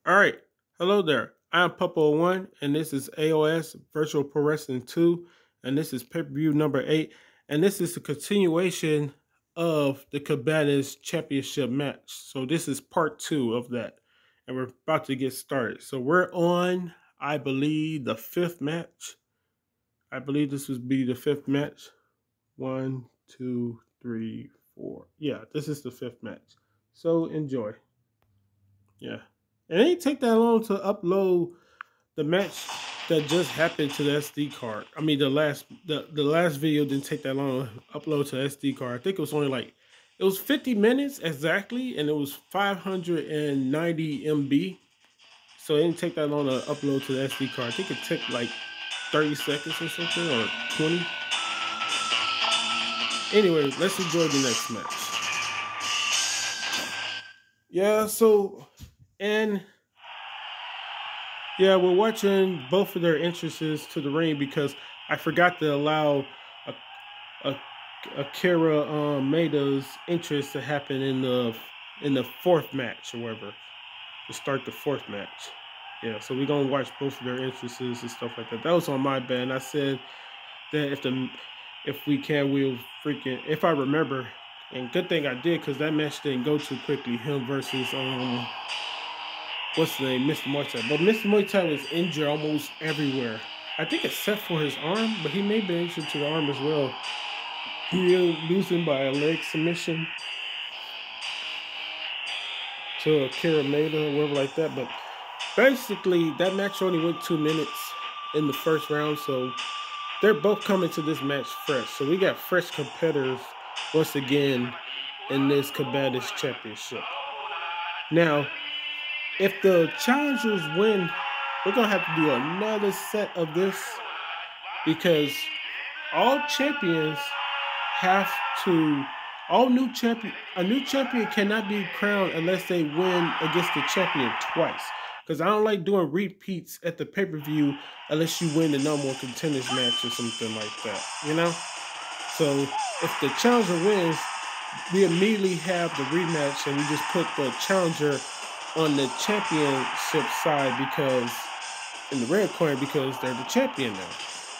All right. Hello there. I'm Puppo1, and this is AOS Virtual Pro Wrestling 2, and this is pay-per-view number 8, and this is a continuation of the Cabanas Championship match. So this is part 2 of that, and we're about to get started. So we're on, I believe, the 5th match. I believe this would be the 5th match. 1, 2, 3, 4. Yeah, this is the 5th match. So enjoy. Yeah. It ain't take that long to upload the match that just happened to the SD card. I mean, the last video didn't take that long to upload to the SD card. I think it was only like, it was 50 minutes exactly, and it was 590 MB. So it didn't take that long to upload to the SD card. I think it took like 30 seconds or something, or 20. Anyway, let's enjoy the next match. Yeah, so, and yeah, we're watching both of their entrances to the ring because I forgot to allow Akira Maeda's entrance to happen in the 4th match or whatever, to start the 4th match. Yeah, so we're gonna watch both of their entrances and stuff like that. That was on my bad. And I said that if we can, we'll freaking, if I remember. And good thing I did, because that match didn't go too quickly. Him versus what's the name, Mr. Muay Thai. But Mr. Muay Thai was injured almost everywhere. I think except for his arm, but he may be injured to the arm as well. He losing by a leg submission to Akira Maeda or whatever like that. But basically, that match only went 2 minutes in the first round, so they're both coming to this match fresh. So we got fresh competitors once again in this Cabanas Championship. Now, if the challengers win, we're going to have to do another set of this, because all champions have to, a new champion cannot be crowned unless they win against the champion twice. Because I don't like doing repeats at the pay-per-view unless you win the number one contenders match or something like that, you know? So if the challenger wins, we immediately have the rematch, and we just put the challenger on the championship side, because in the red corner, because they're the champion now.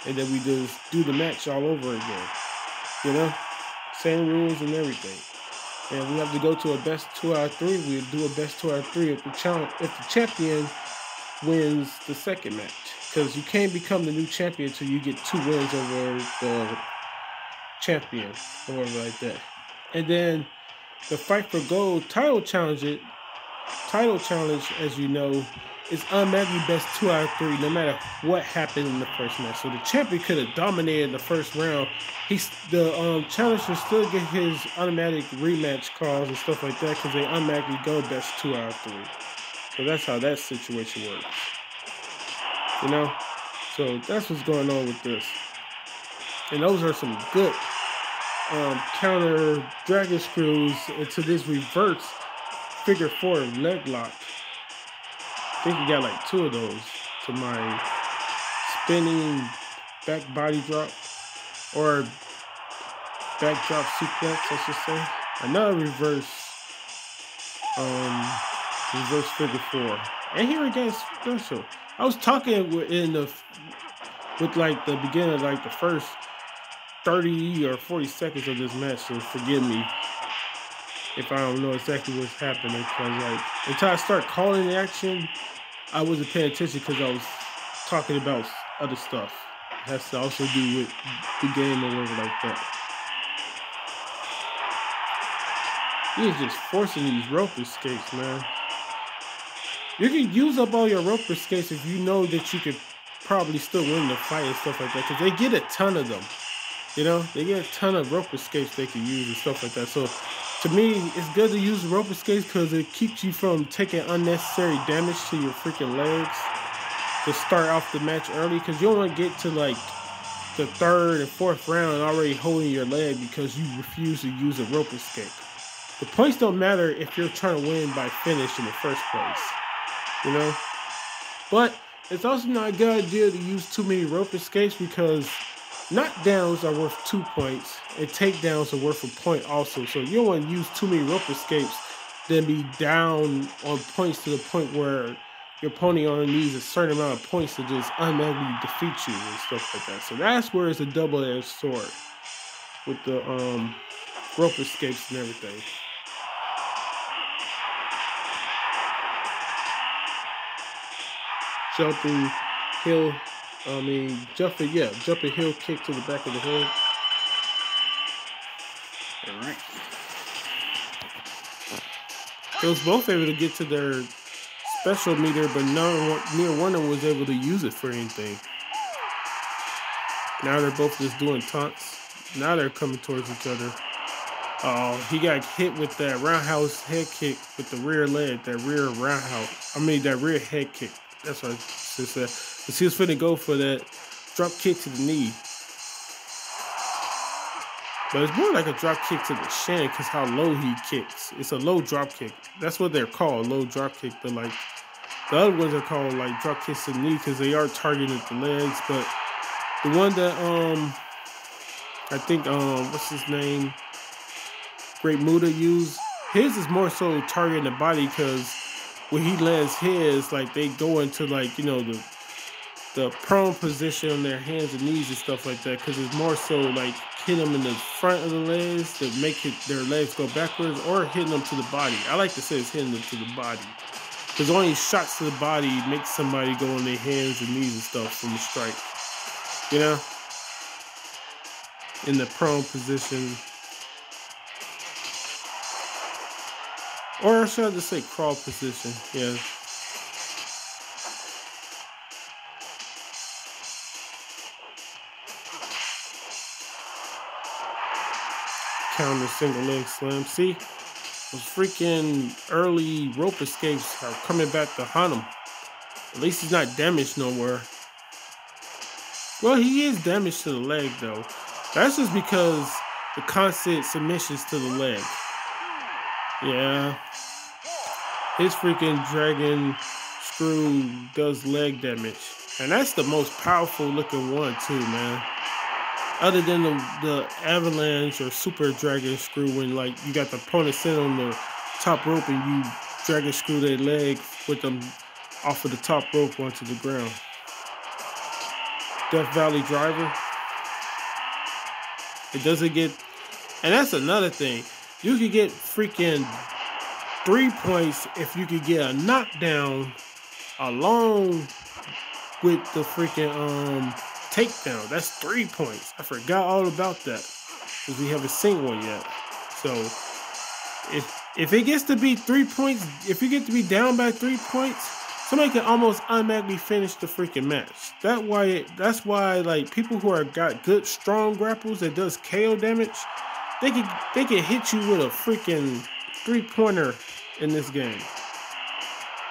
And then we just do the match all over again. You know? Same rules and everything. And we have to go to a best 2 out of 3. We'll do a best 2 out of 3 if the champion wins the second match. Because you can't become the new champion until you get 2 wins over the champion or whatever like that. And then the Fight for Gold title challenge, as you know, is automatically best 2 out of 3 no matter what happened in the first match. So the champion could have dominated the first round. The challenger still get his automatic rematch clause and stuff like that, because they automatically go best 2 out of 3. So that's how that situation works. You know? So that's what's going on with this. And those are some good counter dragon screws into this reverse figure 4 leg lock. I think he got like 2 of those to my spinning back body drop, or back drop suplex, I should say. Another reverse figure 4. And here it gets special. I was talking with like the beginning of like the first 30 or 40 seconds of this match, so forgive me if I don't know exactly what's happening, because like until I start calling the action, I wasn't paying attention because I was talking about other stuff. It has to also do with the game or whatever like that. He is just forcing these rope escapes, man. You can use up all your rope escapes if you know that you could probably still win the fight and stuff like that, because they get a ton of them. You know, they get a ton of rope escapes they can use and stuff like that. So to me, it's good to use rope escapes because it keeps you from taking unnecessary damage to your freaking legs to start off the match early, because you don't want to get to like the 3rd and 4th round already holding your leg because you refuse to use a rope escape. The points don't matter if you're trying to win by finish in the first place, you know? But it's also not a good idea to use too many rope escapes, because knockdowns are worth 2 points, and takedowns are worth a point also. So you don't want to use too many rope escapes, then be down on points to the point where your opponent only needs a certain amount of points to just automatically defeat you and stuff like that. So that's where it's a double-edged sword with the rope escapes and everything. Jumping heel kick to the back of the head. All right. They was both able to get to their special meter, but neither one of them was able to use it for anything. Now they're both just doing taunts. Now they're coming towards each other. Oh, he got hit with that roundhouse head kick with the rear leg, that rear head kick. That's what I said. Because he was finna go for that drop kick to the knee. But it's more like a drop kick to the shin because how low he kicks. It's a low drop kick. That's what they're called, low drop kick. But like the other ones are called like drop kicks to the knee because they are targeting the legs. But the one that I think what's his name? Great Muta used. His is more so targeting the body because when he lands his, like they go into like, you know, the prone position on their hands and knees and stuff like that because it's more so like hitting them in the front of the legs to make their legs go backwards or hitting them to the body. I like to say it's hitting them to the body because only shots to the body make somebody go on their hands and knees and stuff from a strike. You know? In the prone position. Or should I just say crawl position? Yeah. Counter single leg slam. See? Those freaking early rope escapes are coming back to haunt him. At least he's not damaged nowhere. Well, he is damaged to the leg, though. That's just because the constant submissions to the leg. Yeah. His freaking dragon screw does leg damage. And that's the most powerful looking one, too, man. Other than the avalanche or super dragon screw when, like, you got the opponent sitting on the top rope and you dragon screw their leg with them off of the top rope onto the ground. Death Valley Driver. It doesn't get... And that's another thing. You could get freaking 3 points if you could get a knockdown along with the freaking takedown. That's 3 points. I forgot all about that because we haven't seen one yet. So if it gets to be 3 points, if you get to be down by 3 points, somebody can almost automatically finish the freaking match. That's why like people who got good strong grapples that does KO damage, they can hit you with a freaking 3-pointer in this game.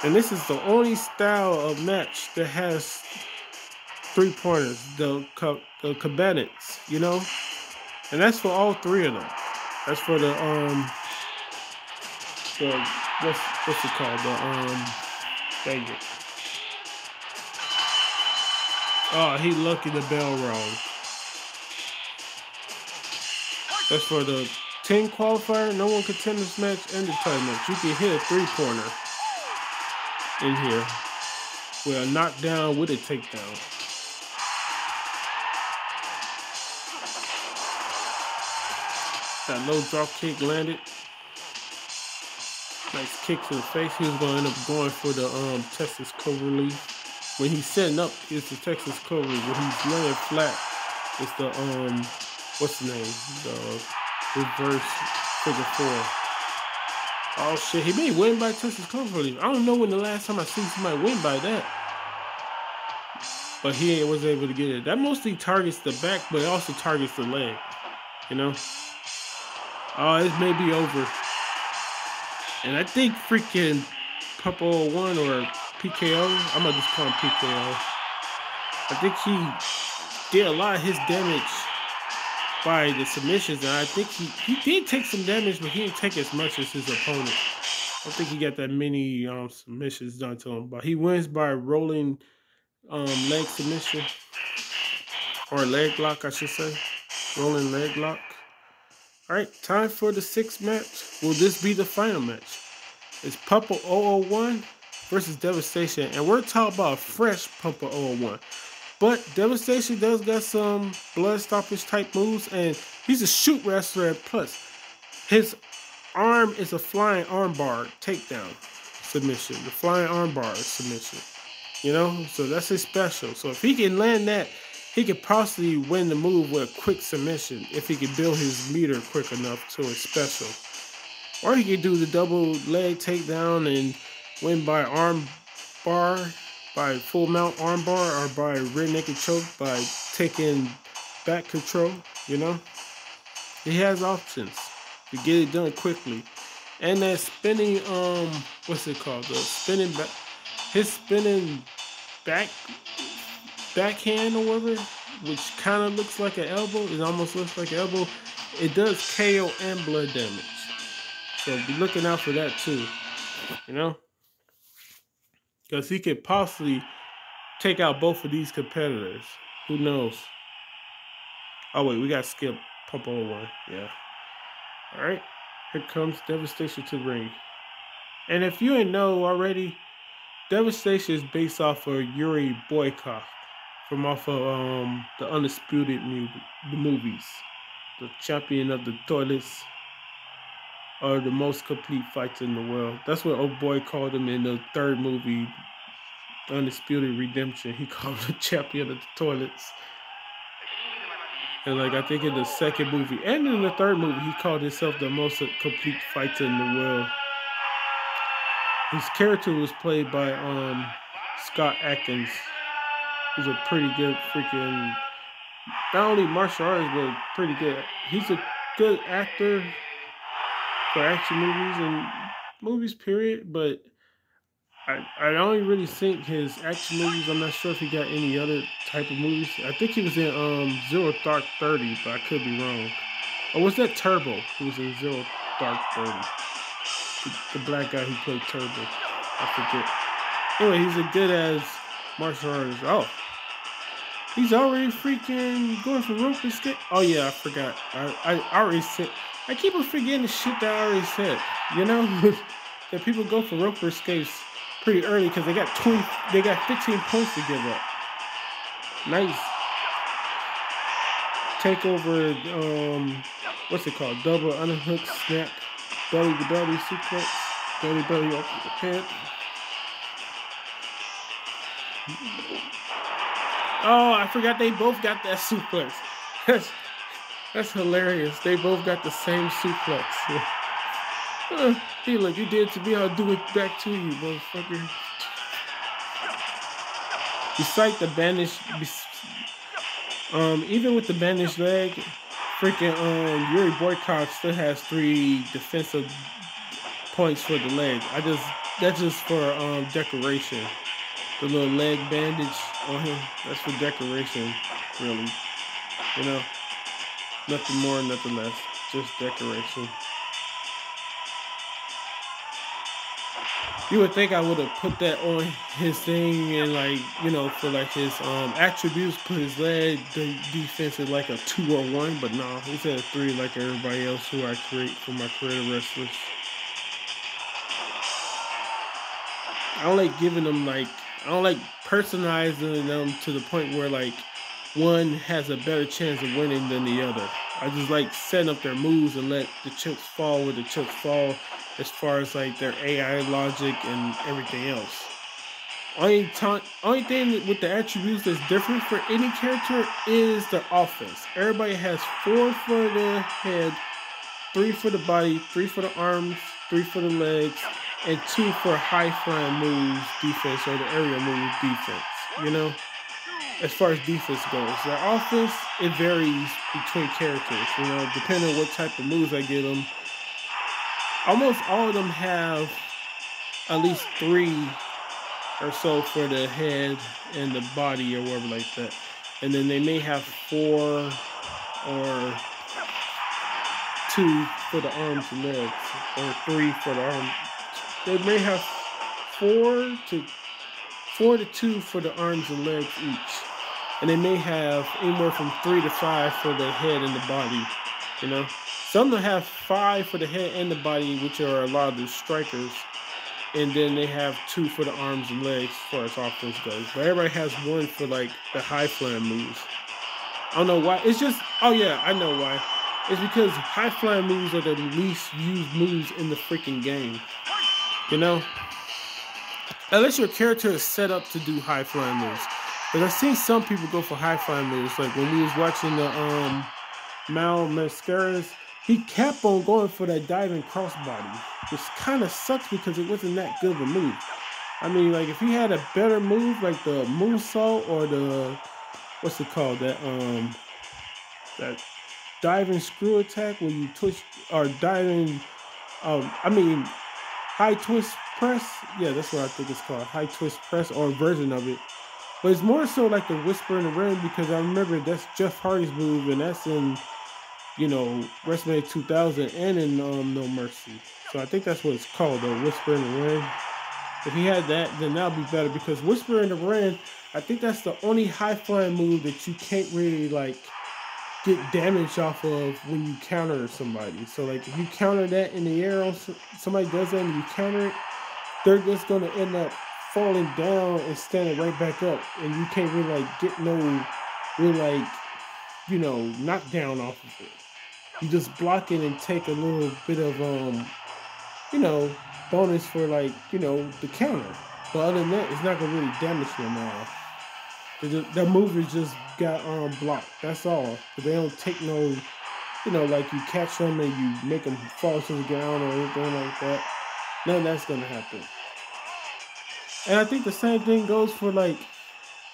And this is the only style of match that has 3-pointers, the combatants, you know? And that's for all 3 of them. That's for the what's it called? Dang it. Oh, he lucky the bell wrong. That's for the 10 qualifier. No one contend this match and the title match. You can hit a 3-pointer in here with a knockdown with a takedown. That low drop kick landed. Nice kick to the face. He was going to end up going for the Texas Cloverleaf. When he's setting up, it's the Texas Cloverleaf. When he's laying flat, it's the what's the name? The reverse figure 4. Oh shit, he may win by Texas Cloverleaf. I don't know when the last time I seen somebody win by that. But he was able to get it. That mostly targets the back, but it also targets the leg. You know? Oh, this may be over. And I think freaking Purple 01 or PKO, I'm gonna just call him PKO. I think he did a lot of his damage by the submissions, and I think he did take some damage, but he didn't take as much as his opponent. I don't think he got that many submissions done to him, but he wins by rolling leg submission, or leg lock, I should say. Rolling leg lock. All right, time for the 6th match. Will this be the final match? It's Purple 001 versus Devastation, and we're talking about a fresh Pumper 001. But Devastation does got some blood stoppage type moves, and he's a shoot wrestler. Plus, his arm is a flying armbar takedown submission, the flying armbar submission. You know, so that's his special. So if he can land that, he could possibly win the move with a quick submission if he could build his meter quick enough to his special. Or he could do the double leg takedown and win by arm bar, by full mount arm bar, or by rear naked choke by taking back control, you know? He has options to get it done quickly. And that spinning, what's it called? The spinning back, his spinning backhand or whatever, which kind of looks like an elbow. It almost looks like an elbow. It does KO and blood damage. So be looking out for that too, you know? Because he could possibly take out both of these competitors. Who knows? Oh wait, we got to skip Pump 01. Yeah. Alright. Here comes Devastation to the ring. And if you ain't know already, Devastation is based off of Yuri Boyka from off of the Undisputed movies. The champion of the toilets, or the most complete fighter in the world. That's what old boy called him in the third movie, Undisputed Redemption. He called him the champion of the toilets. And like I think in the second movie and in the third movie, he called himself the most complete fighter in the world. His character was played by Scott Adkins. He's a pretty good freaking, not only martial arts, but pretty good. He's a good actor for action movies and movies, period. But I only really think his action movies. I'm not sure if he got any other type of movies. I think he was in Zero Dark 30, but I could be wrong. Or was that Turbo? He was in Zero Dark 30. The black guy who played Turbo. I forget. Anyway, he's a good as martial artist. Oh, he's already freaking going for rope escape. Oh yeah, I forgot. I already said. I keep on forgetting the shit that I already said. You know, that people go for rope escapes pretty early because they got 15 points to give up. Nice. Take over. What's it called? Double underhook snap. Belly to belly suplex, belly up the head. Oh, I forgot they both got that suplex. That's hilarious. They both got the same suplex. Hey, look, you did to me, I'll do it back to you, motherfucker. Besides the bandage, even with the bandaged leg, freaking Yuri Boyka still has 3 defensive points for the leg. That's just for decoration. The little leg bandage on him, that's for decoration, really. You know, nothing more, nothing less, just decoration. You would think I would have put that on his thing and, like, you know, for like his attributes, put his leg defense at like a 2 or 1, but no, he's at a 3 like everybody else who I create for my creative wrestlers. I don't like giving them like, I don't like personalizing them to the point where like one has a better chance of winning than the other. I just like setting up their moves and let the chips fall where the chips fall, as far as like their AI logic and everything else. Only thing with the attributes that's different for any character is the offense. Everybody has 4 for the head, 3 for the body, 3 for the arms, 3 for the legs, and 2 for high flying moves defense, or the area move defense. You know, as far as defense goes, the offense, it varies between characters. You know, depending on what type of moves I get them. Almost all of them have at least 3 or so for the head and the body or whatever like that. And then they may have 4 or 2 for the arms and legs, or 3 for the arms. They may have 4 to 2 for the arms and legs each. And they may have anywhere from 3 to 5 for the head and the body, you know. Some will have 5 for the head and the body, which are a lot of the strikers. and then they have 2 for the arms and legs as far as offense goes. But everybody has 1 for like the high flying moves. I don't know why. It's just, oh yeah, I know why. It's because high flying moves are the least used moves in the freaking game. You know? Unless your character is set up to do high flying moves. But I've seen some people go for high flying moves. Like when we was watching the Mal Mascaras, he kept on going for that diving crossbody, which kind of sucks because it wasn't that good of a move. I mean, like if he had a better move, like the moonsault or the what's it called, that diving screw attack where you twist, or diving, I mean high twist press. Yeah, that's what I think it's called, high twist press, or a version of it. But it's more so like the Whisper in the Wind, because I remember that's Jeff Hardy's move, and that's in, you know, WrestleMania 2000 and in No Mercy. So I think that's what it's called, the Whisper in the Wind. If he had that, then that would be better, because Whisper in the Wind, I think that's the only high flying move that you can't really like get damage off of when you counter somebody. So like if you counter that in the air on somebody does that and you counter it, they're just gonna end up falling down and standing right back up, and you can't really like get no real like, you know, knockdown off of it. You just block it and take a little bit of you know, bonus for like, you know, the counter. But other than that, it's not gonna really damage them all. That move is just got blocked. That's all. But they don't take no, you know, like you catch them and you make them fall to the ground or anything like that. None of that's gonna happen. And I think the same thing goes for like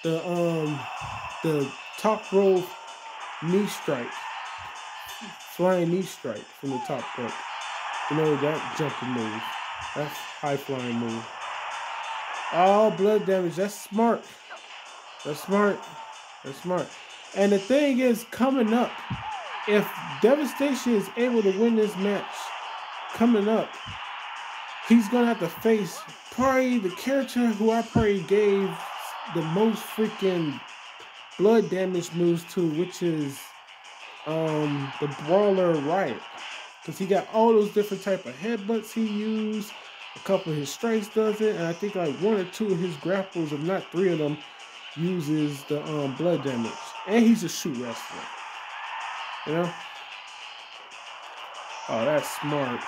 the top rope knee strike, flying knee strike from the top rope. You know, that jumping move, that's high flying move. Oh, blood damage. That's smart. That's smart. That's smart. And the thing is, coming up, if Devastation is able to win this match, coming up, he's gonna have to face probably the character who I probably gave the most freaking blood damage moves to, which is the Brawler Riot, because he got all those different type of headbutts he used. A couple of his strikes does it, and I think like 1 or 2 of his grapples, if not 3 of them, uses the blood damage. And he's a shoot wrestler, you know. Oh, that's smart.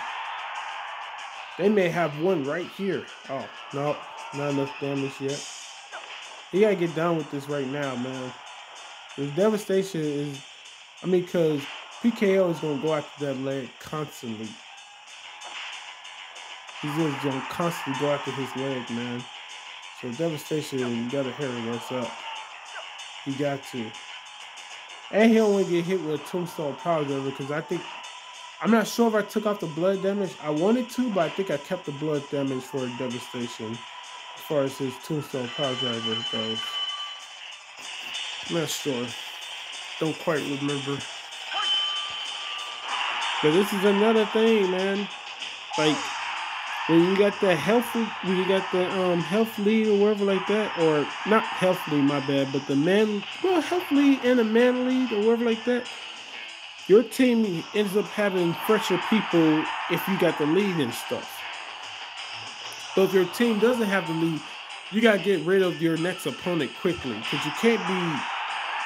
They may have one right here. Oh, no, not enough damage yet. You gotta get down with this right now, man. The Devastation is, I mean, because PKO is gonna go after that leg constantly. He's just gonna constantly go after his leg, man. So Devastation, you gotta hurry this up. You got to. And he only get hit with a Tombstone Power Driver, because I think, I'm not sure if I took off the blood damage. I wanted to, but I think I kept the blood damage for Devastation as far as his Tombstone Power Driver goes. I'm not sure. Don't quite remember. But this is another thing, man. Like, when you got the health, when you got the health lead or whatever like that, or not health lead, my bad, but the man, well, health lead and a man lead or whatever like that, your team ends up having fresher people if you got the lead and stuff. But if your team doesn't have the lead, you gotta get rid of your next opponent quickly, because you can't be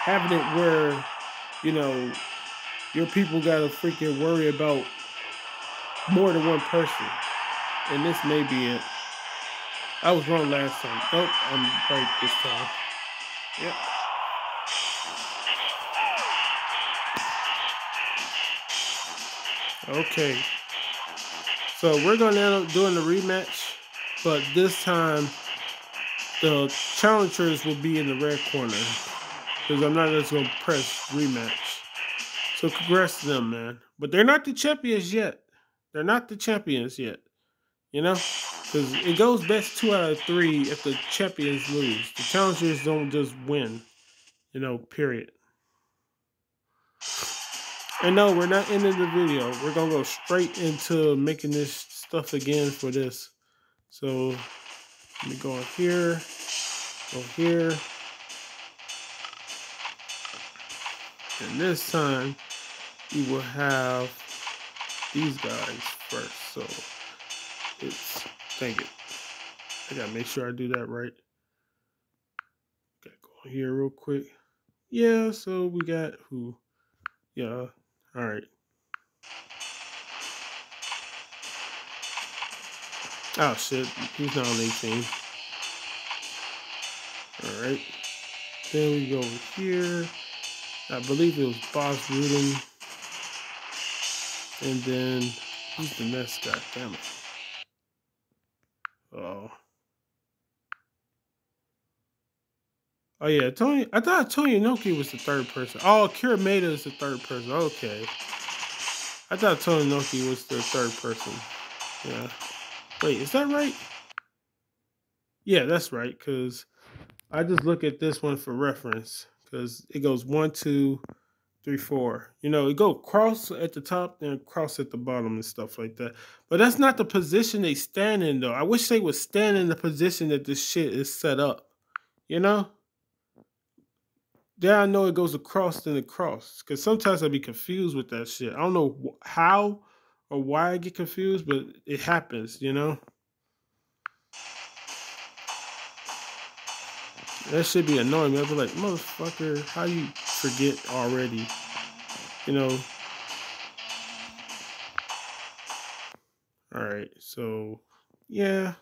having it where, you know, your people gotta freaking worry about more than one person. And this may be it. I was wrong last time. Nope, I'm right this time. Yep. Okay. So we're going to end up doing the rematch, but this time the challengers will be in the red corner, because I'm not just going to press rematch. So congrats to them, man. But they're not the champions yet. They're not the champions yet. You know? Because it goes best 2 out of 3 if the champions lose. The challengers don't just win. You know, period. And no, we're not ending the video. We're going to go straight into making this stuff again for this. So, let me go here. Go here. And this time, we will have these guys first. So, it's, dang it. I gotta make sure I do that right. Gotta go here real quick. Yeah, so we got who? Yeah, all right. Oh shit, he's not on 18. All right. Then we go over here. I believe it was Boss Rudin. And then who's the next guy? Damn it. Oh. Oh yeah, Tony. I thought Tony Inoki was the third person. Oh, Kira Maeda is the third person. Okay. I thought Tony Inoki was the third person. Yeah. Wait, is that right? Yeah, that's right. Cause I just look at this one for reference. Cause it goes 1, 2, 3, 4. You know, it go cross at the top, then cross at the bottom and stuff like that. But that's not the position they stand in though. I wish they would stand in the position that this shit is set up. You know? There I know it goes across then across. Because sometimes I be confused with that shit. I don't know how or why I get confused, but it happens, you know? That should be annoying me. I'll be like, motherfucker, how you forget already? You know? Alright, so, yeah.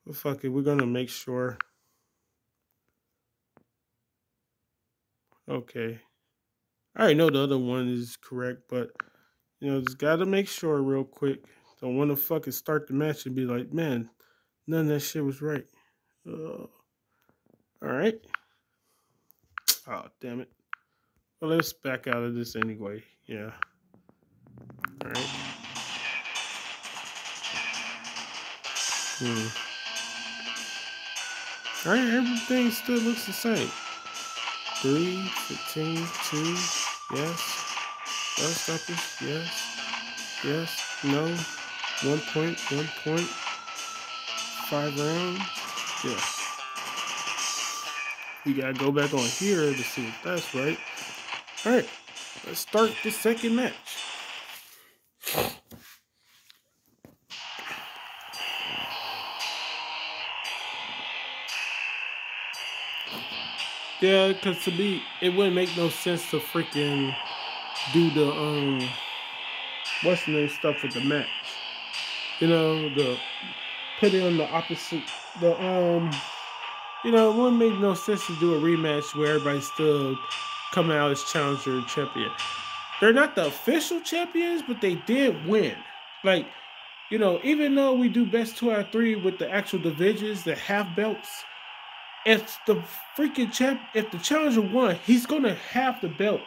Well, fuck it, we're going to make sure. Okay. I already know the other one is correct, but, you know, just got to make sure real quick. Don't want to fucking start the match and be like, man, none of that shit was right. All right. Oh, damn it. Well, let's back out of this anyway. Yeah. All right. All right, everything still looks the same. 3, 15, 2, yes. Bell stoppers, yes. Yes, no. 1 point, 1 point. 5 rounds, yes. We gotta go back on here to see if that's right. All right, let's start the second match. Yeah, because to me, it wouldn't make no sense to freaking do the, what's the name stuff with the match. You know, put it on the opposite, you know, it wouldn't make no sense to do a rematch where everybody's still coming out as challenger and champion. They're not the official champions, but they did win. Like, you know, even though we do best 2 out of 3 with the actual divisions, the half belts, if the freaking if the challenger won, he's gonna have the belt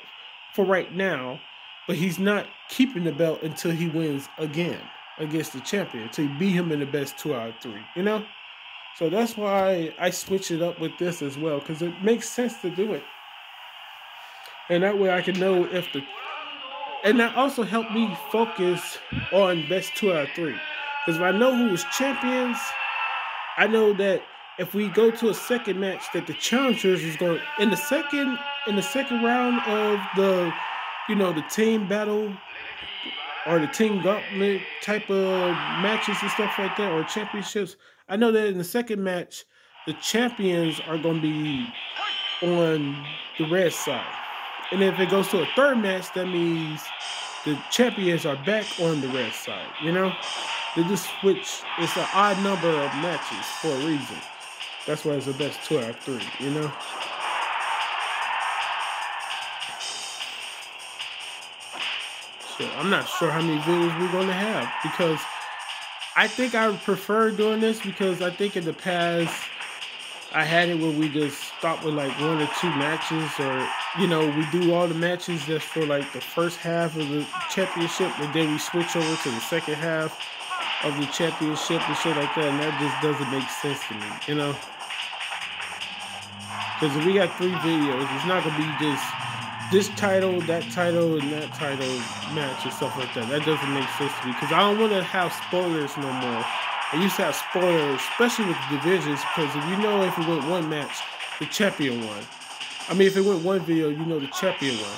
for right now, but he's not keeping the belt until he wins again against the champion, until he beat him in the best 2 out of 3, you know? So that's why I switch it up with this as well, because it makes sense to do it. And that way I can know if and that also helped me focus on best 2 out of 3. Because if I know who was champions, I know that if we go to a second match, that the challengers is going in the second round of the, you know, the team battle or the team gauntlet type of matches and stuff like that, or championships. I know that in the second match, the champions are going to be on the red side. And if it goes to a third match, that means the champions are back on the red side, you know? They just switch. It's an odd number of matches for a reason. That's why it's the best 2 out of 3, you know? So I'm not sure how many videos we're going to have, because I think I would prefer doing this, because I think in the past I had it where we just stop with like 1 or 2 matches, or, you know, we do all the matches just for like the first half of the championship, and then we switch over to the second half of the championship and shit like that, and that just doesn't make sense to me, you know? Because if we got 3 videos, it's not going to be just this title, that title, and that title match and stuff like that. That doesn't make sense to me, because I don't want to have spoilers no more. I used to have spoilers, especially with the divisions, because if you know if it went 1 match, the champion won. I mean, if it went 1 video, you know the champion won.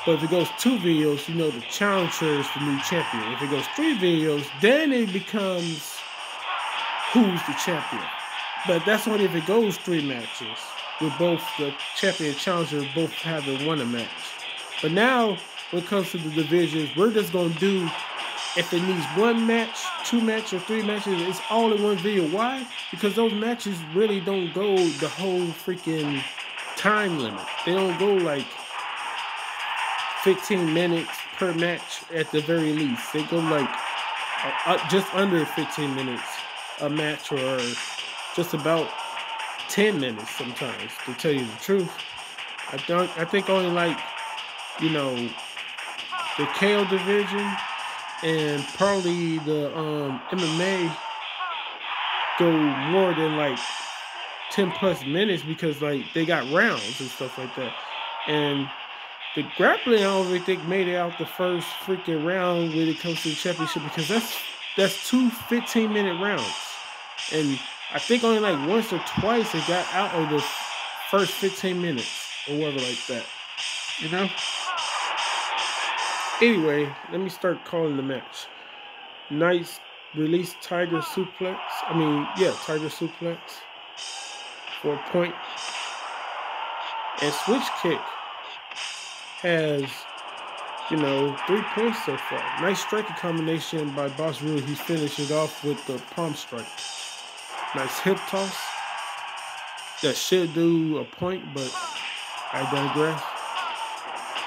But if it goes 2 videos, you know the challenger is the new champion. If it goes 3 videos, then it becomes who's the champion. But that's only if it goes 3 matches, with both the champion and challenger both having won a match. But now, when it comes to the divisions, we're just gonna do, if it needs 1 match, 2 matches, or 3 matches, it's all in one video. Why? Because those matches really don't go the whole freaking time limit. They don't go like 15 minutes per match at the very least. They go like just under 15 minutes a match, or just about 10 minutes sometimes, to tell you the truth. I think only like, you know, the KO division and probably the MMA go more than like 10 plus minutes, because like they got rounds and stuff like that. And the grappling, I don't really think made it out the first freaking round when it comes to the championship, because that's 2 15-minute rounds. And I think only like once or twice it got out of the first 15 minutes or whatever like that. You know? Anyway, let me start calling the match. Nice release Tiger suplex. Tiger suplex for a point. And switch kick has, 3 points so far. Nice striking combination by Boss Rude. He finishes off with the palm strike. Nice hip toss. That should do a point, but I digress.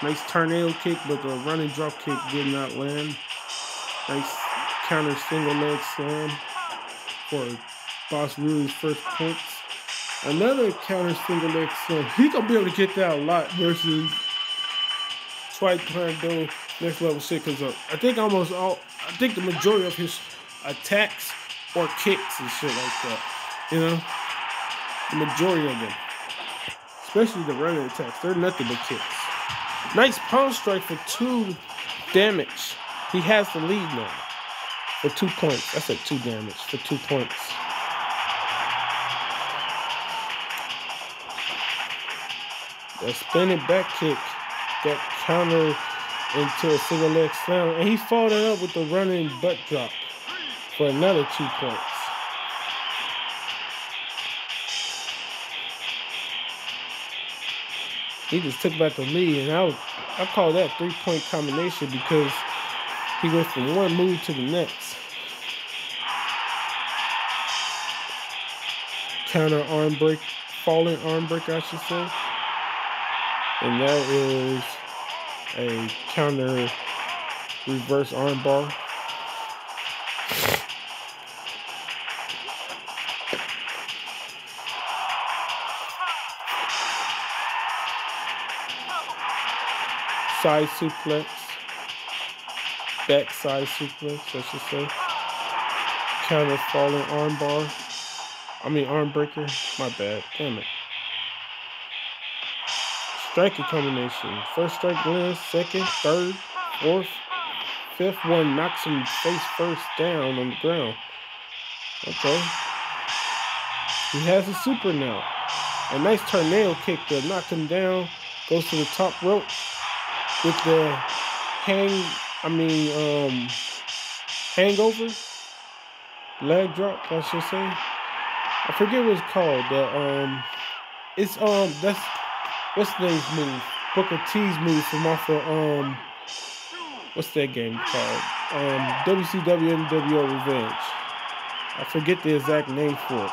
Nice tornado kick, but the running drop kick did not land. Nice counter single leg slam for Boss Rude's first points. Another counter single leg slam. He's gonna be able to get that a lot versus Twice Clando next level shit, because I think the majority of his attacks or kicks and shit like that. The majority of them. Especially the running attacks. They're nothing but kicks. Nice palm strike for 2 damage. He has the lead now for 2 points. I said 2 damage for 2 points. The spinning back kick got countered into a single leg slam, and he followed it up with the running butt drop for another 2 points. He just took back the lead, and I call that 3-point combination, because he went from one move to the next. Counter arm break, falling arm break, I should say. And that is a counter reverse arm bar. Side suplex, back side suplex, I should say. Counter falling arm breaker. My bad, damn it. Striking combination. First strike lands, second, third, fourth, fifth one knocks him face first down on the ground. Okay. He has a super now. A nice tornado kick to knock him down. Goes to the top rope with the hangover leg drop, I should say. I forget what it's called. That's what's the name's move? Booker T's move from off of what's that game called? WCW NWO Revenge. I forget the exact name for it,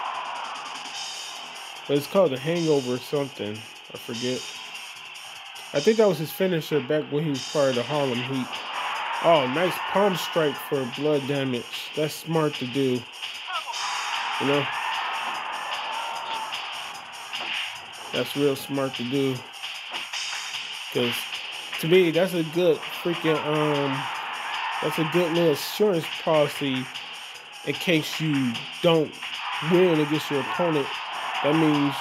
but it's called the Hangover or something. I forget. I think that was his finisher back when he was part of the Harlem Heat. Oh, nice palm strike for blood damage. That's smart to do. That's real smart to do. Because to me, that's a good freaking that's a good little insurance policy in case you don't win against your opponent. That means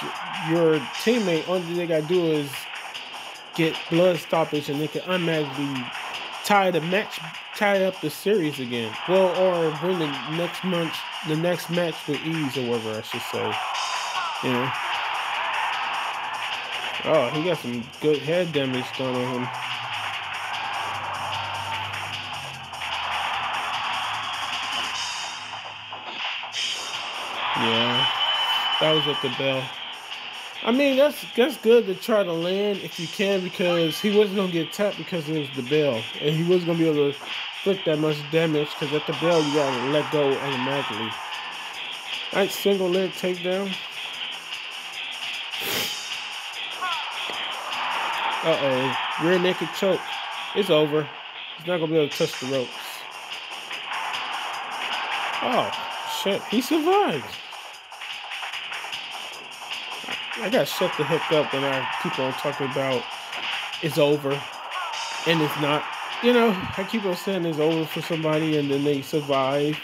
your teammate, only thing they gotta do is get blood stoppage, and they can automatically tie up the series again. Well, or win the next match with ease, or whatever I should say. Oh, he got some good head damage done on him. Yeah, that was at the bell. I mean, that's good to try to land if you can, because he wasn't gonna get tapped because it was the bell, and he wasn't gonna be able to inflict that much damage because at the bell you gotta let go automatically. Nice single leg takedown. Rear naked choke. It's over. He's not gonna be able to touch the ropes. Oh shit, he survived. I got shut the heck up when I keep on talking about it's over, and it's not. You know, I keep on saying it's over for somebody, and then they survive.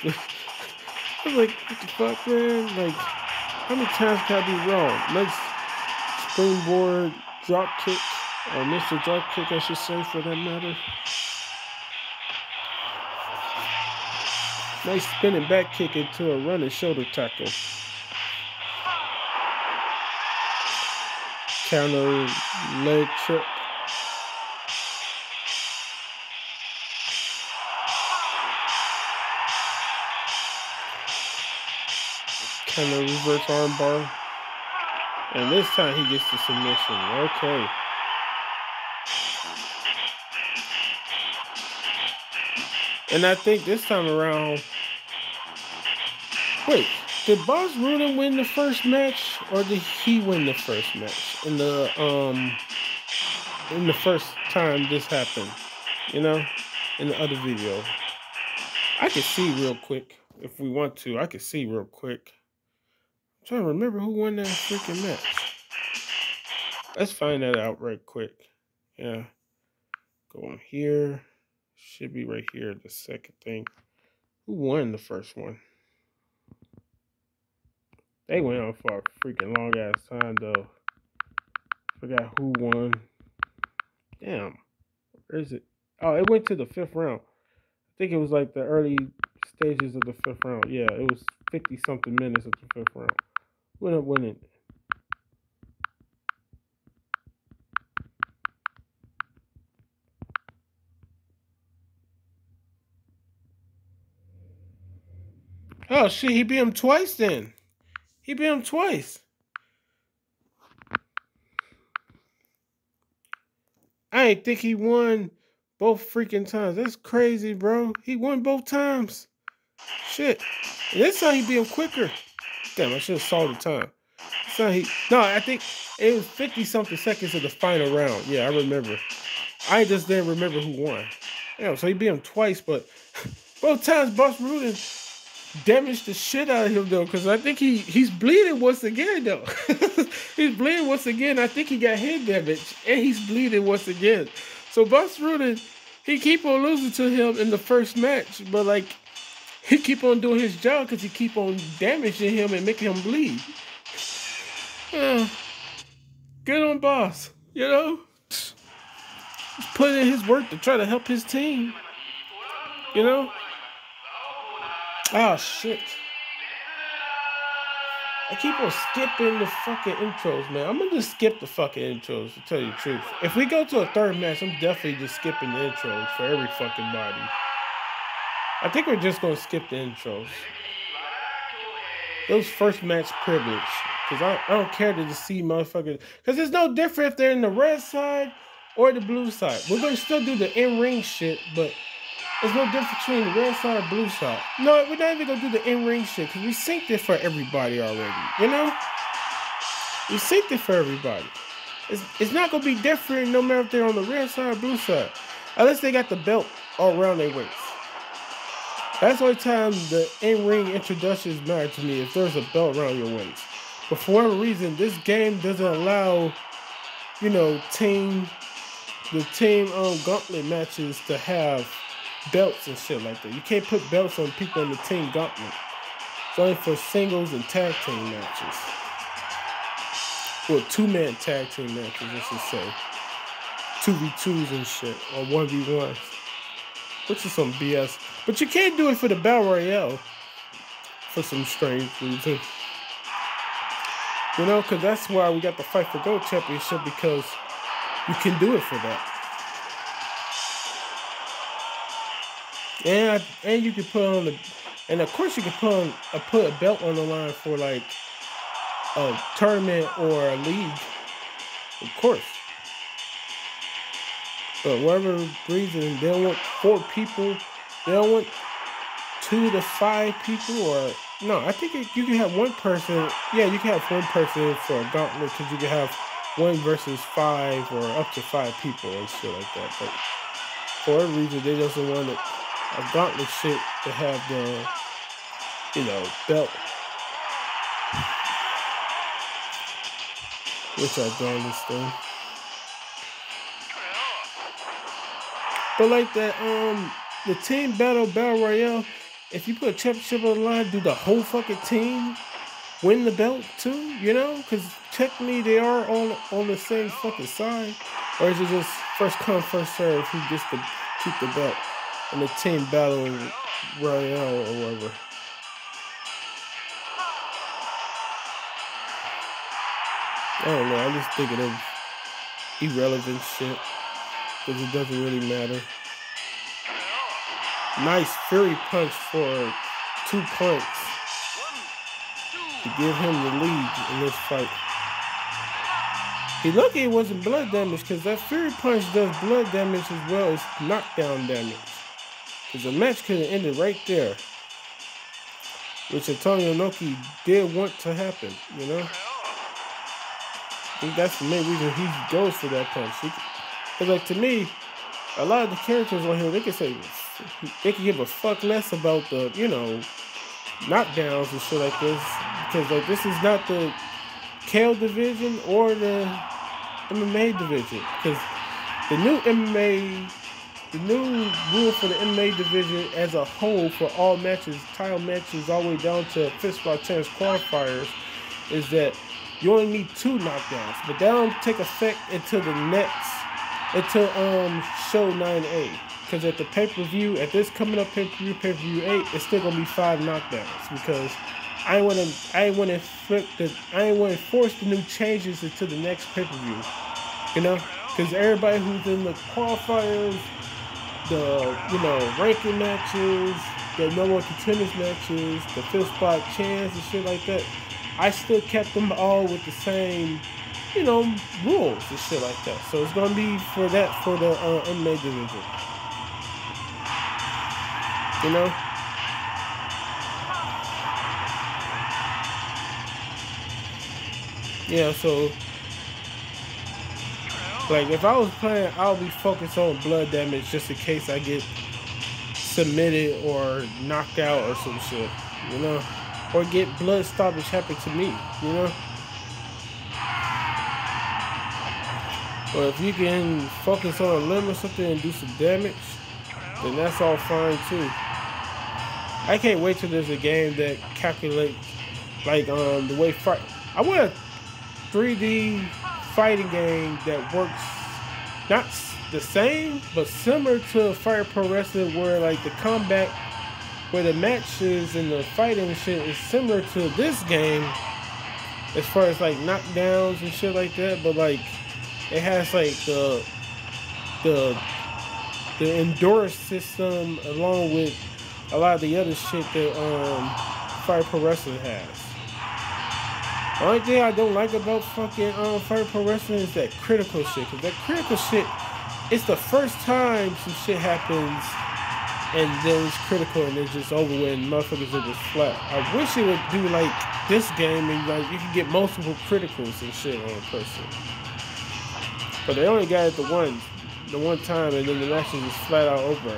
I'm like, what the fuck, man? Like, how many times can I be wrong? Nice springboard drop kick, or Mr. Drop kick, I should say, for that matter. Nice spinning back kick into a running shoulder tackle. Counter leg trip. Counter reverse armbar. And this time he gets the submission. Okay. And I think this time around... Wait, did Bas Rutten win the first match, or did he win the first match in the first time this happened? You know, in the other video, I can see real quick if we want to. I can see real quick. I'm trying to remember who won that freaking match. Let's find that out right quick. Yeah, go on here. Should be right here. The second thing. Who won the first one? They went on for a freaking long ass time though. Forgot who won. Damn. Where is it? Oh, it went to the 5th round. I think it was like the early stages of the 5th round. Yeah, it was 50 something minutes of the 5th round. Who ended up winning? Oh shit, he beat him twice then. He beat him twice. I ain't think he won both freaking times. That's crazy, bro. He won both times. Shit. And this time he beat him quicker. Damn, I should have saw the time. This time no, I think it was 50 something seconds of the final round. Yeah, I remember. I just didn't remember who won. Yeah, so he beat him twice, but both times Bas Rutten damaged the shit out of him though, because I think he's bleeding once again though. He's bleeding once again. I think he got head damage and he's bleeding once again. So Bas Rutten, he keep on losing to him in the first match, but like he keep on doing his job because he keep on damaging him and making him bleed. Yeah. Good on Bas, you know. He's putting in his work to try to help his team. You know. Oh, shit. I keep on skipping the fucking intros, man. I'm going to just skip the fucking intros, to tell you the truth. If we go to a third match, I'm definitely just skipping the intros for every fucking body. I think we're just going to skip the intros. Those first match privilege. Because I don't care to just see motherfuckers. Because it's no different if they're in the red side or the blue side. We're going to still do the in-ring shit, but... there's no difference between the red side or blue side. No, we're not even going to do the in-ring shit because we synced it for everybody already. You know? We synced it for everybody. It's not going to be different no matter if they're on the red side or blue side. Unless they got the belt all around their waist. That's the only time the in-ring introductions matter to me, if there's a belt around your waist. But for whatever reason, this game doesn't allow, you know, the team gauntlet matches to have belts and shit like that. You can't put belts on people in the team gauntlet. It's only for singles and tag team matches. Well, 2-man tag team matches, I should say. 2v2s and shit, or 1v1s. Which is some BS. But you can't do it for the Battle Royale. For some strange reason. You know, because that's why we got the Fight for Gold Championship, because you can do it for that. And you can put on the And of course, you can put a belt on the line for like a tournament or a league, of course. But whatever reason, they don't want 4 people. They don't want 2 to 5 people, or no. I think you can have 1 person. Yeah, you can have 1 person for a gauntlet because you can have 1 versus 5 or up to 5 people and shit like that. But for whatever reason, they just want a gauntlet shit to have the, belt, which I don't understand. But like that, the team battle royale, if you put a championship on the line, do the whole fucking team win the belt too? Because technically they are on the same fucking side, or is it just first come first serve who gets to keep the belt in the team battle royale or whatever? I don't know. I'm just thinking of irrelevant shit because it doesn't really matter. Nice Fury punch for 2 points to give him the lead in this fight. He lucky it wasn't blood damage because that Fury punch does blood damage as well as knockdown damage. Because the match could have ended right there, which Antonio Inoki did want to happen, I think that's the main reason he goes for that punch. Because, like, to me, a lot of the characters on here, they can give a fuck less about the, knockdowns and shit like this. Because, like, this is not the KO division or the MMA division. Because the new rule for the MMA division as a whole for all matches, title matches, all the way down to fist fight chance qualifiers, is that you only need 2 knockdowns, but that don't take effect until show 9A. Because at the pay-per-view, at this coming up pay-per-view 8, it's still gonna be 5 knockdowns because I ain't want to force the new changes into the next pay-per-view. Because everybody who's in the qualifiers, the ranking matches, the no more contenders matches, the fifth spot chance and shit like that, I still kept them all with the same, rules and shit like that. So it's gonna be for the MMA division. Yeah, so like if I was playing, I'll be focused on blood damage just in case I get submitted or knocked out or some shit, or get blood stoppage happen to me, Or if you can focus on a limb or something and do some damage, then that's all fine too. I can't wait till there's a game that calculates like the way fight. I want a 3D fighting game that works not the same but similar to Fire Pro Wrestling, where like the combat, where the matches and the fighting and shit is similar to this game as far as like knockdowns and shit like that, but like it has like the endurance system along with a lot of the other shit that Fire Pro Wrestling has. The only thing I don't like about fucking Fire Pro Wrestling is that critical shit. Cause that critical shit, it's the first time some shit happens and then it's critical and it's just over with and motherfuckers are just flat. I wish it would do like this game and like you could get multiple criticals and shit on a person. But they only got it the one time and then the match is just flat out over.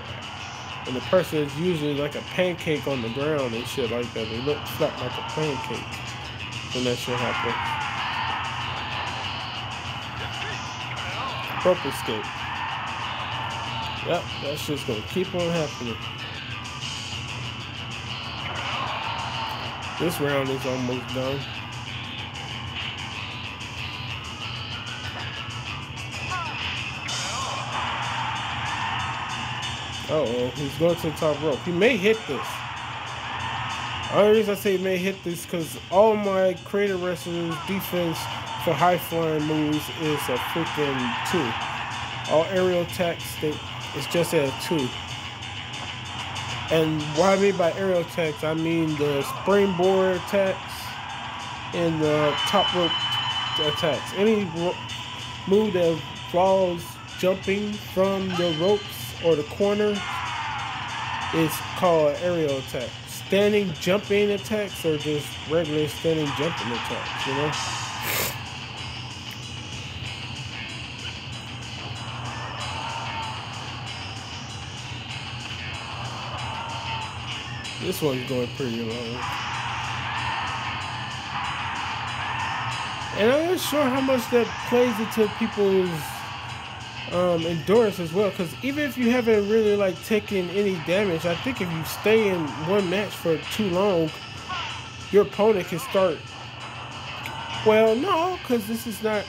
And the person is usually like a pancake on the ground and shit like that. They look flat like a pancake when that shit happens. Rope escape. Yep, that shit's gonna keep on happening. This round is almost done. Uh-oh, he's going to the top rope. He may hit this. The only reason I say he may hit this because all my creative wrestlers' defense for high-flying moves is a freaking 2. All aerial attacks, it's just at a 2. And what I mean by aerial attacks, I mean the springboard attacks and the top rope attacks. Any move that involves jumping from the ropes or the corner is called aerial attack. Standing jumping attacks are just regular standing jumping attacks, you know? This one's going pretty long. And I'm not sure how much that plays into people's endurance as well, because even if you haven't really like taken any damage, I think if you stay in one match for too long, your opponent can start. Well, no, because this is not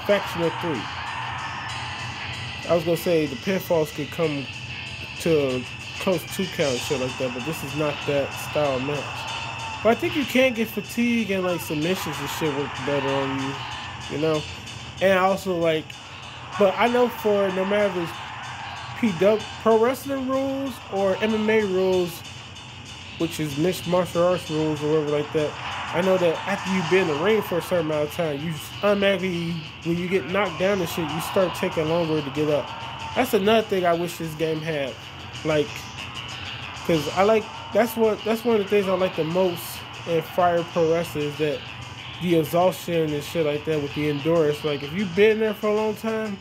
Factional 3. I was gonna say the pinfalls could come to close 2 count shit like that, but this is not that style match. But I think you can get fatigue and like submissions and shit work better on you, you know. And also like, but I know for no matter if it's PW pro wrestling rules or MMA rules, which is mixed martial arts rules or whatever like that, I know that after you've been in the ring for a certain amount of time, you automatically, when you get knocked down and shit, you start taking longer to get up. That's another thing I wish this game had, like, cause I like that's one of the things I like the most in Fire Pro Wrestling is that the exhaustion and shit like that with the endurance. Like if you've been there for a long time,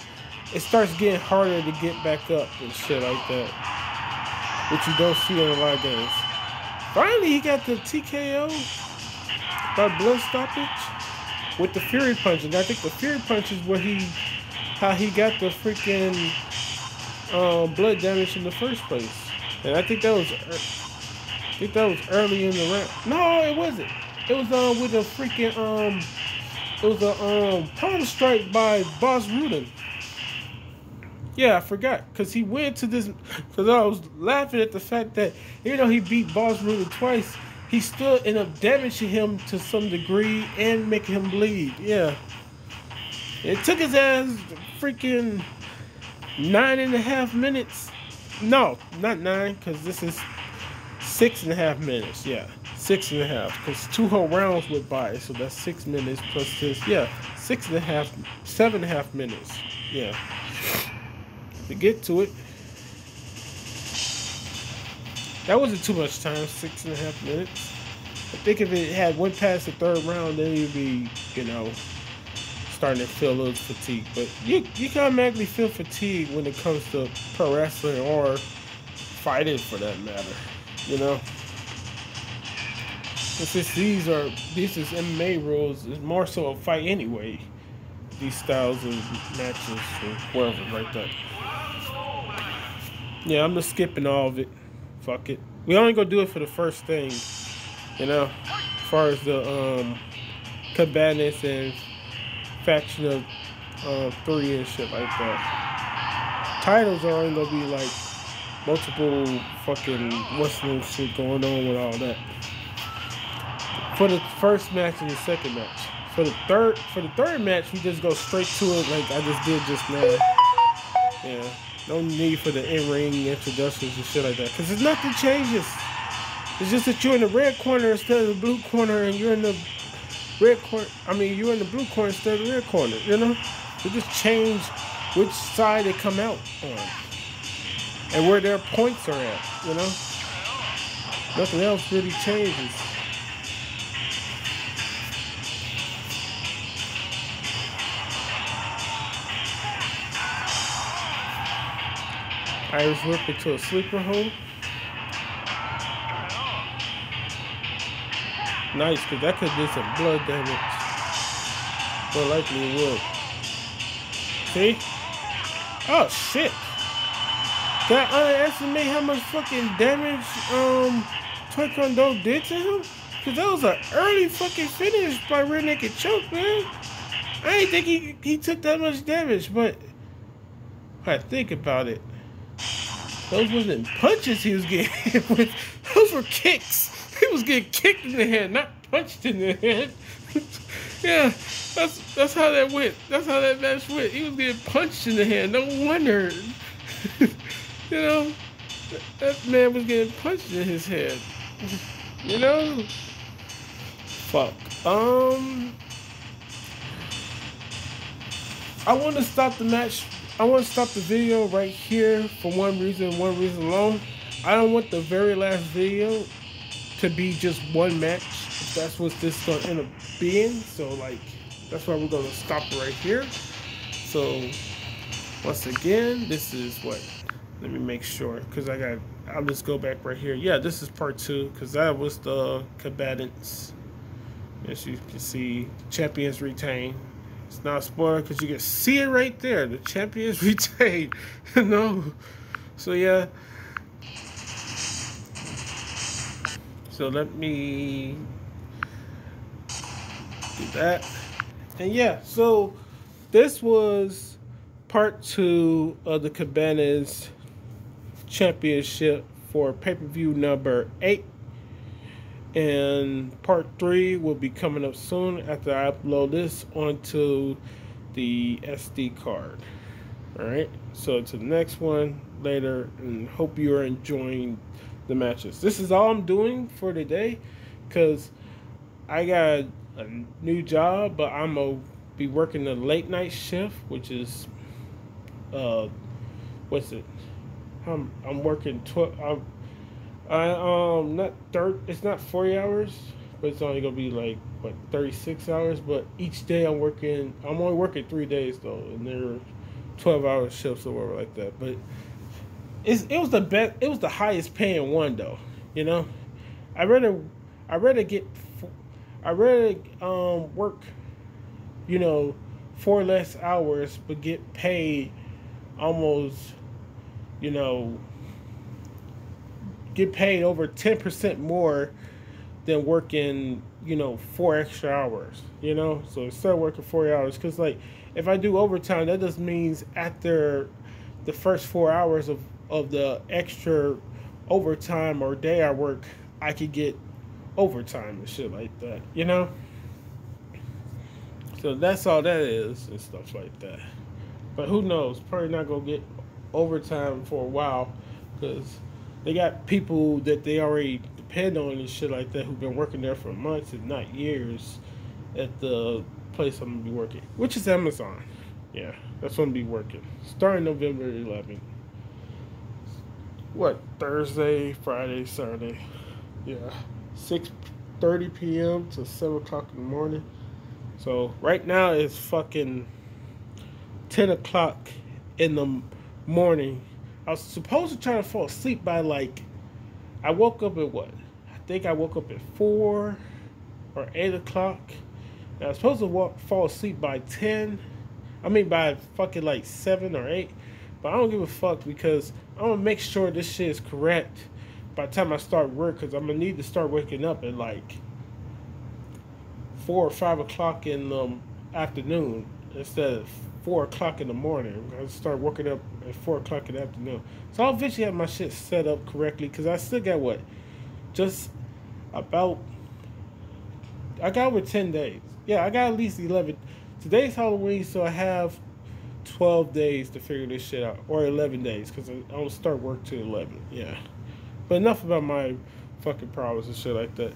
it starts getting harder to get back up and shit like that, which you don't see in a lot of games. Finally, he got the TKO by blood stoppage with the Fury Punch, and I think the Fury Punch is how he got the freaking blood damage in the first place. And I think that was early in the round. No, it wasn't. It was with a freaking it was a palm strike by Boss Rudin. Yeah, I forgot, because he went to this, because I was laughing at the fact that even though he beat Boss Rudin twice, he still ended up damaging him to some degree and making him bleed. Yeah. It took his ass freaking 9.5 minutes. No, not 9, because this is 6.5 minutes. Yeah, 6.5, because 2 whole rounds went by, so that's 6 minutes plus this. Yeah, 6.5, 7.5 minutes. Yeah. To get to it, that wasn't too much time, 6.5 minutes. I think if it had went past the 3rd round, then you'd be, you know, starting to feel a little fatigue. But you can automatically feel fatigue when it comes to pro wrestling or fighting for that matter, you know. And since these is MMA rules, it's more so a fight anyway. These styles of matches or whatever like that. Yeah, I'm just skipping all of it. Fuck it. We only gonna do it for the first thing, you know, as far as the Cabanas and Faction of 3 and shit like that. Titles are only gonna be like multiple fucking wrestling shit going on with all that. For the first match and the second match. For the third match, we just go straight to it like I just did just now. Yeah. No need for the in-ring introductions and shit like that. Because there's nothing changes. It's just that you're in the red corner instead of the blue corner, and you're in the red corner. I mean, you're in the blue corner instead of the red corner, you know? They just change which side they come out on. And where their points are at, you know? Nothing else really changes. Irish whip into a sleeper hold. Nice, because that could do some blood damage. More likely it will. See? Oh, shit. Did I underestimate how much fucking damage Taekwondo did to him? Because that was an early fucking finish by Rear Naked Choke, man. I didn't think he took that much damage, but if I think about it, those wasn't punches he was getting hit with. Those were kicks. He was getting kicked in the head, not punched in the head. Yeah, that's how that went. That's how that match went. He was getting punched in the head. No wonder. You know, That man was getting punched in his head. You know? Fuck. I want to stop the match. I want to stop the video right here for one reason alone. I don't want the very last video to be just one match. If that's what this gonna end up being. So like, that's why we're gonna stop it right here. So once again, this is what. Let me make sure, because I'll just go back right here. Yeah, this is part 2, because that was the combatants. As you can see, champions retain. It's not a spoiler because you can see it right there. The champions retain. No. So yeah. So let me do that. And yeah, so this was part 2 of the Cabanas Championship for pay-per-view number 8. And part 3 will be coming up soon after I upload this onto the SD card. Alright, so to the next one later, and hope you are enjoying the matches. This is all I'm doing for today because I got a new job, but I'm gonna be working the late night shift, which is what's it? I'm working 12. Not 30. It's not 40 hours, but it's only gonna be like what 36 hours. But each day I'm only working 3 days though, and they're 12-hour shifts or whatever like that. But it was the best. It was the highest paying one though. You know, I rather work, you know, 4 less hours but get paid almost, you know, get paid over 10% more than working, you know, 4 extra hours, you know. So instead of working 40 hours, because like if I do overtime, that just means after the first 4 hours of the extra overtime or day I work, I could get overtime and shit like that, you know. So that's all that is and stuff like that. But who knows? Probably not gonna get overtime for a while because they got people that they already depend on and shit like that who've been working there for months and not years at the place I'm gonna be working, which is Amazon. Yeah, that's when I'm gonna be working starting November 11th. What, Thursday, Friday, Saturday? Yeah, 6:30 p.m. to 7 o'clock in the morning. So right now it's fucking 10 o'clock in the morning. I was supposed to try to fall asleep by like, I woke up at what? I think I woke up at 4 or 8 o'clock. And I was supposed to fall asleep by 10. I mean by fucking like 7 or 8. But I don't give a fuck because I want to make sure this shit is correct by the time I start work. Because I'm going to need to start waking up at like 4 or 5 o'clock in the afternoon instead of 4 o'clock in the morning. I start working up at 4 o'clock in the afternoon. So I'll eventually have my shit set up correctly because I still got what? Just about, I got over 10 days. Yeah, I got at least 11. Today's Halloween, so I have 12 days to figure this shit out. Or 11 days because I don't start work till 11. Yeah. But enough about my fucking problems and shit like that.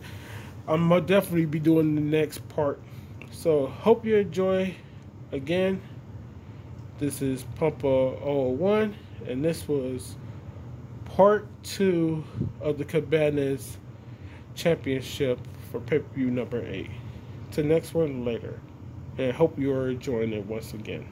I'm gonna definitely be doing the next part. So hope you enjoy. Again, this is Pumpa 001, and this was part 2 of the Cabanas Championship for pay-per-view number 8. To the next one later, and hope you are enjoying it once again.